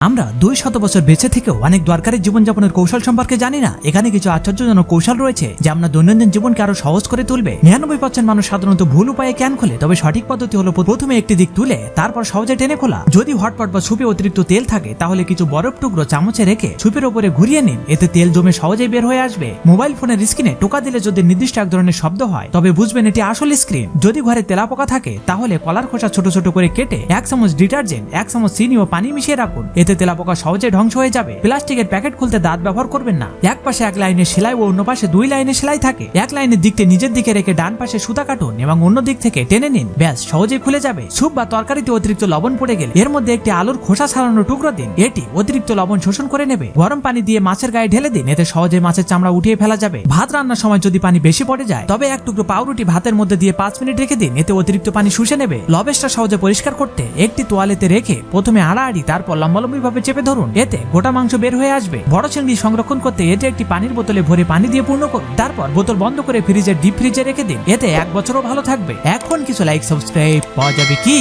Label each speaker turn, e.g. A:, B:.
A: আমরা 200 বছর বেঁচে থেকেও অনেক দরকারি জীবনযাপনের কৌশল সম্পর্কে জানি না। এখানে কিছু আশ্চর্যজনক কৌশল রয়েছে যা আমরা দৈনন্দিন জীবনকে আরো সহজ করে তুলবে। 99% মানুষ সাধারণত ভুল উপায়ে ক্যান খোলে, তবে সঠিক পদ্ধতি হলো প্রথমে একটি দিক তুলে তারপর সহজে টেনে খোলা। যদি হটপট বা সুপে অতিরিক্ত তেল থাকে তাহলে কিছু বরফ টুকরো চামচে রেখে সুপের উপরে ঘুরিয়ে নিন, এতে তেল জমে সহজেই বের হয়ে আসবে। মোবাইল ফোনের স্ক্রিনে টোকা দিলে যদি নির্দিষ্ট এক ধরনের শব্দ হয় তবে বুঝবেন এটি আসল স্ক্রিন। যদি ঘরে তেলাপোকা থাকে তাহলে কলার খোসা ছোট ছোট করে কেটে 1 চামচ ডিটারজেন্ট, 1 চামচ চিনি ও পানি মিশিয়ে রাখুন, এতে তেলাপোকা সহজে ধ্বংস হয়ে যাবে। প্লাস্টিকের প্যাকেট খুলতে দাঁত ব্যবহার করবেন না। এক পাশে 1 লাইনে সেলাই ও অন্য পাশে 2 লাইনে সেলাই থাকে। 1 লাইনের দিকটি নিজের দিকে রেখে ডান পাশে সুতা কাটুন এবং অন্য দিক থেকে টেনে নিন, ব্যাস সহজেই খুলে যাবে। স্যুপ বা তরকারিতে অতিরিক্ত লবণ পড়ে গেলে এর মধ্যে একটি আলুর খোসা ছাড়ানো টুকরো দিন, এটি অতিরিক্ত লবণ শোষণ করে নেবে। গরম পানি দিয়ে মাছের গায়ে ঢেলে দিন, এতে সহজে মাছের চামড়া উঠিয়ে ফেলা যাবে। ভাত রান্নার সময় যদি পানি বেশি পড়ে যায় তবে 1 টুকরো পাউরুটি ভাতের মধ্যে দিয়ে 5 মিনিট রেখে দিন, এতে অতিরিক্ত পানি শুষে নেবে। লবেস্টা সহজে পরিষ্কার করতে একটি তোয়ালেতে রেখে প্রথমে আড়াআড়ি তারপর লম্বালম্বি ভাবে চেপে ধরুন, এতে গোটা মাংস বের হয়ে আসবে। বড় চিংড়ি সংরক্ষণ করতে এতে একটি পানির বোতলে ভরে পানি দিয়ে পূর্ণ করুন, তারপর বোতল বন্ধ করে ফ্রিজের ডিপ ফ্রিজে রেখে দিন, এতে 1 বছরও ভালো থাকবে। এখন কিছু লাইক সাবস্ক্রাইব পাওয়া যাবে কি?